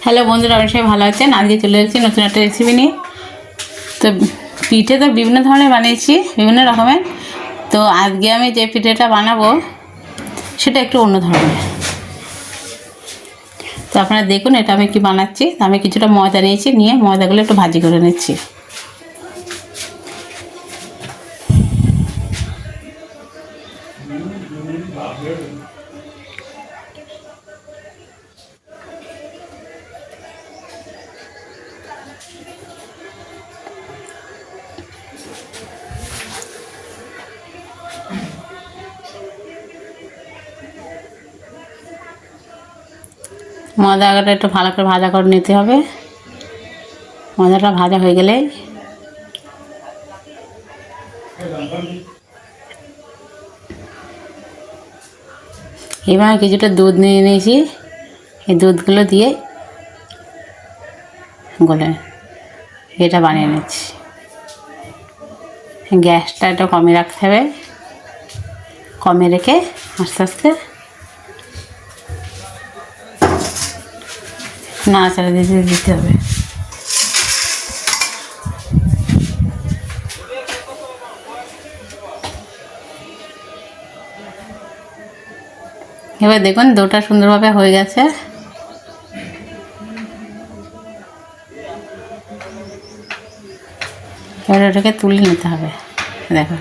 Hello বন্ধুরা, আমি সবাই ভালো আছেন। আজকে চলে এসেছি নতুন একটা রেসিপি নিয়ে। তো পিঠে তো বিভিন্ন ধরনের বানিয়েছি, বিভিন্ন রকমের। তো আজকে আমি যে পিঠেটা বানাবো সেটা একটু অন্য ধরনের। তো আপনারা দেখুন এটা আমি কি বানাচ্ছি। আমি কিছুটা ময়দা নিয়েছি, নিয়ে ময়দাগুলো একটু ভাজি করে নিচ্ছি। ময়দাটা একটু ভালো করে ভাজা করে নিতে হবে। ময়দাটা ভাজা হয়ে গেলে এবার কিছুটা দুধ নিয়ে নিয়েছি, এই দুধগুলো দিয়ে গলে এটা বানিয়ে নিচ্ছি। গ্যাসটা একটু কমে রাখতে হবে, কমে রেখে আস্তে আস্তে নাড়াচাড়া দিতে হবে। এবার দেখুন ডোটা সুন্দরভাবে হয়ে গেছে। এবার ওটাকে তুলে নিতে হবে। দেখুন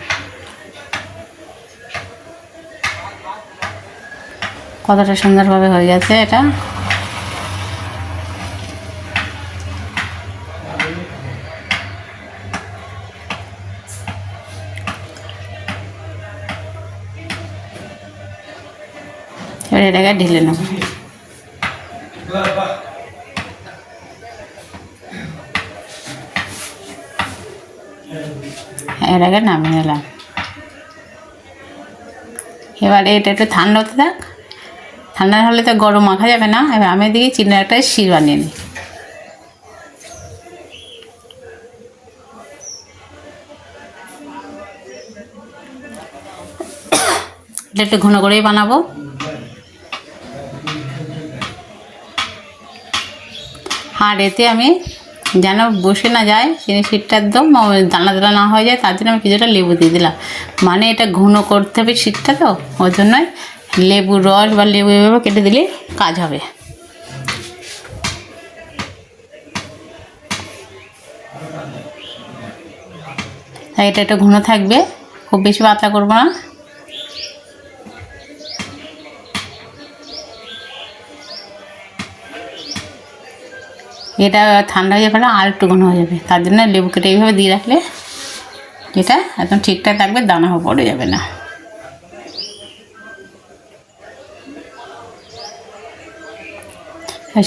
কতটা সুন্দরভাবে হয়ে গেছে এটা। এবার এটাকে ঢেলে নেব। এটাকে নামিয়ে নিলাম। এবার এটা একটু ঠান্ডা হতে থাক। ঠান্ডা হলে তো গরম মাখা যাবে না। এবার আমি দিকে চিনির একটা শির বানিয়ে নিই। এটা একটু ঘন করেই বানাবো। আর এতে আমি যেন বসে না যায়, চিনি শিরটা একদম দানা দানা না হয়ে যায়, তার জন্য আমি কিছুটা লেবু দিয়ে দিলাম। মানে এটা ঘন করতে হবে শিরটা, তো ওই জন্যই লেবুর রস বা লেবু এভাবে কেটে দিলে কাজ হবে। তাই এটা একটু ঘন থাকবে, খুব বেশি পাতলা করবো না। এটা ঠান্ডা হয়ে যাবে, আর একটু ঘন হয়ে যাবে। তার জন্য লেবু কেটে এইভাবে দিয়ে রাখলে এটা একদম ঠিকঠাক থাকবে, দানা পড়ে যাবে না।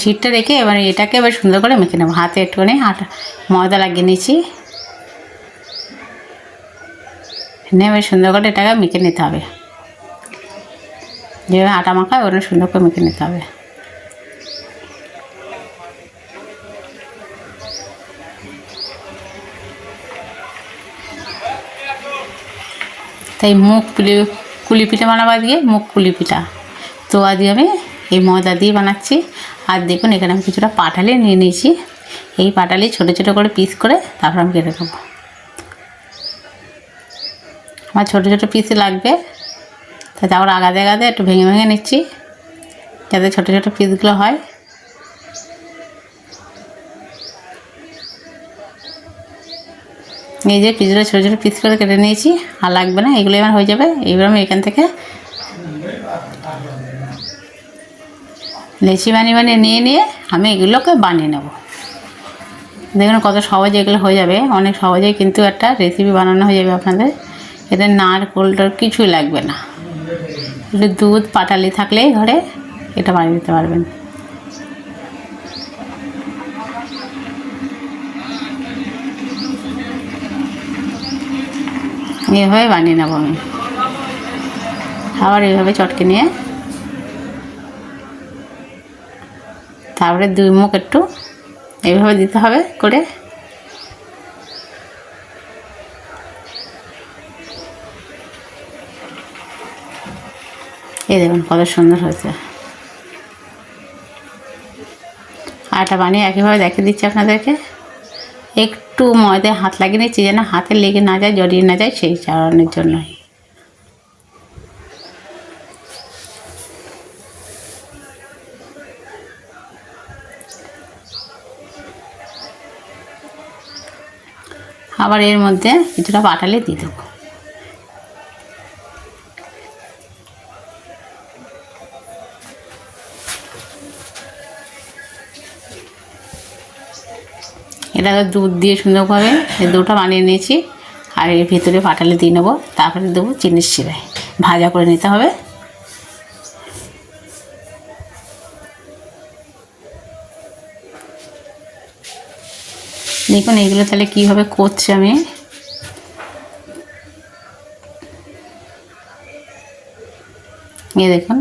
শিটটা রেখে এবার এটাকে এবার সুন্দর করে মেখে নেবো। হাতে একটুখানি আটা ময়দা লাগিয়ে নিয়েছি, নিয়ে এবার সুন্দর করে এটাকে মেখে নিতে হবে। যেভাবে আটা মাখা ওটা সুন্দর করে মেখে নিতে হবে। তাই কুলি পিঠা বানাবো দিয়ে কুলি পিঠা। তো আজকে আমি এই ময়দা দিয়ে বানাচ্ছি। আর দেখুন এখানে আমি কিছুটা পাটালি নিয়ে নিয়েছি। এই পাটালি ছোটো ছোটো করে পিস করে তারপর আমি কেটে দেবো। আমার ছোটো ছোটো পিসে লাগবে, তাই তারপর আগাতে আগাতে একটু ভেঙে ভেঙে নিচ্ছি যাতে ছোটো ছোটো পিসগুলো হয়। এই যে পিসগুলো ছোটো ছোটো পিস করে কেটে নিয়েছি, আর লাগবে না, এগুলো এবার হয়ে যাবে। এইবার আমি এখান থেকে লেচি বানিয়ে নিয়ে আমি এগুলোকে বানিয়ে নেব। দেখুন কত সহজে এগুলো হয়ে যাবে, অনেক সহজেই কিন্তু একটা রেসিপি বানানো হয়ে যাবে আপনাদের। এতে নারকেলটার কিছুই লাগবে না, একটু দুধ পাটালি থাকলেই ঘরে এটা বানিয়ে দিতে পারবেন। এইভাবে বানিয়ে নেব আমি। আবার এইভাবে চটকে নিয়ে তারপরে দুই মুখ একটু এইভাবে দিতে হবে করে। এই দেখুন কত সুন্দর হয়েছে। আর আটা বানিয়ে একইভাবে দেখিয়ে দিচ্ছি আপনাদেরকে। একটু ময়দায় হাত লাগিয়ে নিচ্ছি যেন হাতে লেগে না যায়, জড়িয়ে না যায়, সেই কারণের জন্যই। আবার এর মধ্যে কিছুটা পাটালি দিয়ে দেবো। এটাকে দুধ দিয়ে সুন্দরভাবে এই দুটো বানিয়ে নিয়েছি। আর এর ভিতরে পাটালি দিয়ে নেবো, তারপরে দেবো চিনির শিরায়, ভাজা করে নিতে হবে। দেখুন এইগুলো তাহলে কীভাবে করছি আমি। এই দেখুন,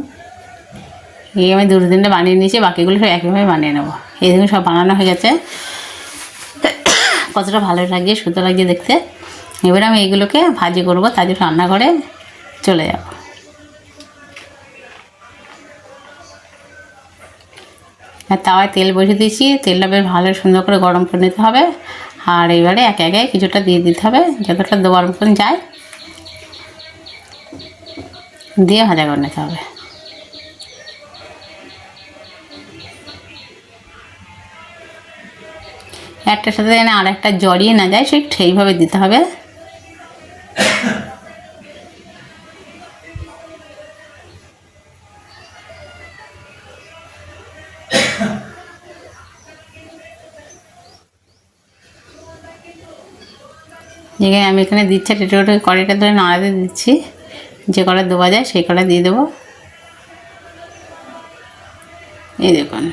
এই আমি দুটো তিনটে বানিয়ে নিয়েছি, বাকিগুলো সব একইভাবে বানিয়ে নেবো। এই দেখুন সব বানানো হয়ে গেছে, কতটা ভালো লাগে, সুন্দর লাগছে দেখতে। এবার আমি এইগুলোকে ভাজি করবো, তার জন্য রান্নাঘরে চলে যাব। আর তাওয়ায় তেল বসিয়ে দিয়েছি, তেলটা বেশ ভালো সুন্দর করে গরম করে নিতে হবে। আর এবারে একে একে কিছুটা দিয়ে দিতে হবে, যতটা দেওয়ার মতন যায় দিয়ে ভাজা করে নিতে হবে। একটার সাথে যেন আর একটা জড়িয়ে না যায়, সেইভাবে দিতে হবে। যেখানে আমি এখানে দিচ্ছি টেটে কড়াইটা ধরে নাড়াতে দিচ্ছি, যে কড়াই দেওয়া যায় সেই কড়াই দিয়ে দেবো। এই দেখুন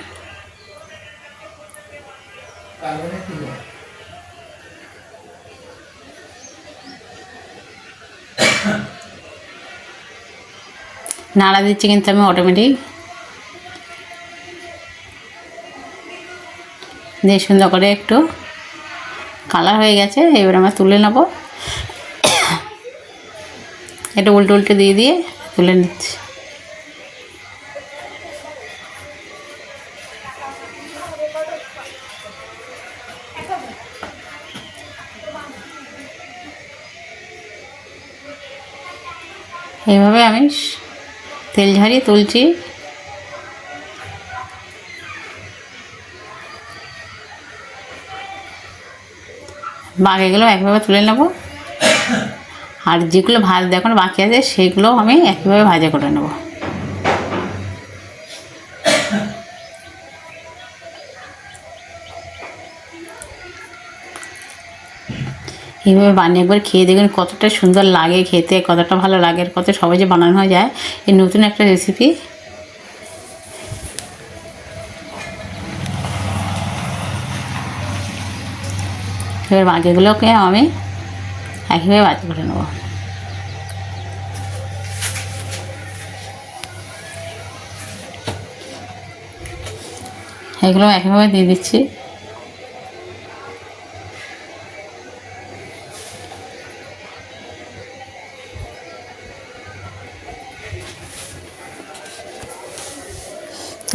নাড়া দিচ্ছি কিন্তু আমি অটোমেটিক, দিয়ে সুন্দর করে একটু কালার হয়ে গেছে। এবার আমরা তুলে নেব, একটু উল্টে উল্টে দিয়ে দিয়ে তুলে নিচ্ছি। এইভাবে আমি তেল ঝারিয়ে তুলছি। বাকিগুলো একভাবে তুলে নেব, আর যেগুলো ভাজা এখন বাকি আছে সেগুলো আমি একইভাবে ভাজা করে নেব। এইভাবে বানিয়ে একবার খেয়ে দেখুন কতটা সুন্দর লাগে খেতে, কতটা ভালো লাগে, কত সহজে বানানো যায় এই নতুন একটা রেসিপি। এবার বাকিগুলোকে আমি একইভাবে ভাজা করে নেব। এগুলো একইভাবে দিয়ে দিচ্ছি।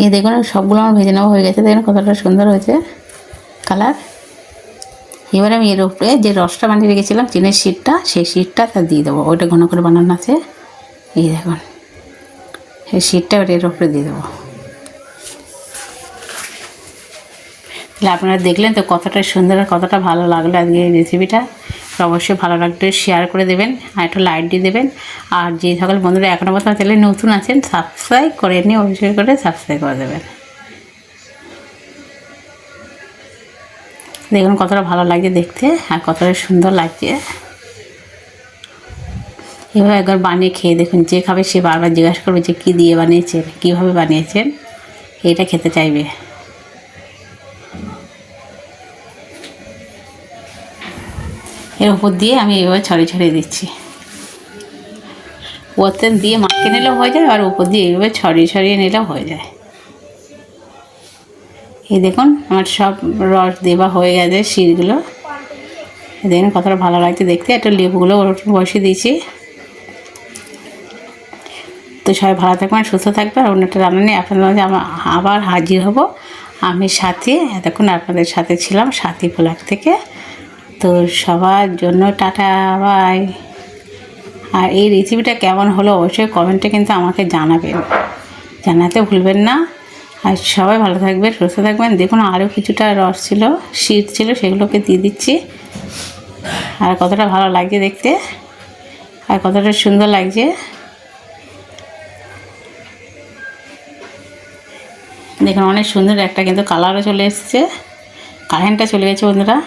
এই দেখুন সবগুলো আমার ভেজে নেওয়া হয়ে গেছে, দেখুন কতটা সুন্দর হয়েছে কালার। এবার আমি এর উপরে যে রসটা বানিয়ে রেখেছিলাম চিনির শিরটা, সেই শিরটা তা দিয়ে দেবো। ওইটা ঘন করে বানানো আছে, এই দেখুন সেই শিরটা ওটা এর উপরে দিয়ে দেবো। তাহলে আপনারা দেখলেন তো কতটা সুন্দর আর কতটা ভালো লাগলো আজকে এই রেসিপিটা। অবশ্যই ভালো লাগলে শেয়ার করে দেবেন আর একটু লাইক দিয়ে দেবেন। আর যে সকল বন্ধুরা এখনও পর্যন্ত চ্যানেলে নতুন আছেন সাবস্ক্রাইব করে নিয়ে অবশ্যই করে সাবস্ক্রাইব করে দেবেন। দেখুন কতটা ভালো লাগছে দেখতে আর কতটা সুন্দর লাগছে। এভাবে একবার বানিয়ে খেয়ে দেখুন, যে খাবে সে বারবার জিজ্ঞাসা করবে যে কী দিয়ে বানিয়েছেন, কীভাবে বানিয়েছেন, এটা খেতে চাইবে। এর উপর দিয়ে আমি এইভাবে ছড়িয়ে ছড়িয়ে দিচ্ছি। ওতে দিয়ে মাখিয়ে নিলেও হয়ে যায়, আর উপর দিয়ে এইভাবে ছড়িয়ে ছড়িয়ে নিলেও হয়ে যায়। এই দেখুন আমার সব রস দেওয়া হয়ে গেছে শিরগুলো। দেখুন কতটা ভালো লাগছে দেখতে। একটু লেবুগুলো ওর বসিয়ে দিয়েছি। তো সবাই ভালো থাকবেন, সুস্থ থাকবেন। আর অন্য একটা রান্না নিয়ে আপনাদের মাঝে আবার হাজির হব। আমি সাথী, এতক্ষণ আপনাদের সাথে ছিলাম সাথী ব্লগ থেকে। তো সবার জন্য টাটা, বাই। আর এই রেসিপিটা কেমন হলো অবশ্যই কমেন্টে কিন্তু আমাকে জানাবেন, জানাতে ভুলবেন না। আর সবাই ভালো থাকবেন, সুস্থ থাকবেন। দেখুন আরও কিছুটা রস ছিল, শীত ছিল, সেগুলোকে দিয়ে দিচ্ছি। আর কতটা ভালো লাগছে দেখতে, আর কতটা সুন্দর লাগছে। দেখুন অনেক সুন্দর একটা কিন্তু কালারও চলে এসছে, কারেন্টটা চলে গেছে বন্ধুরা।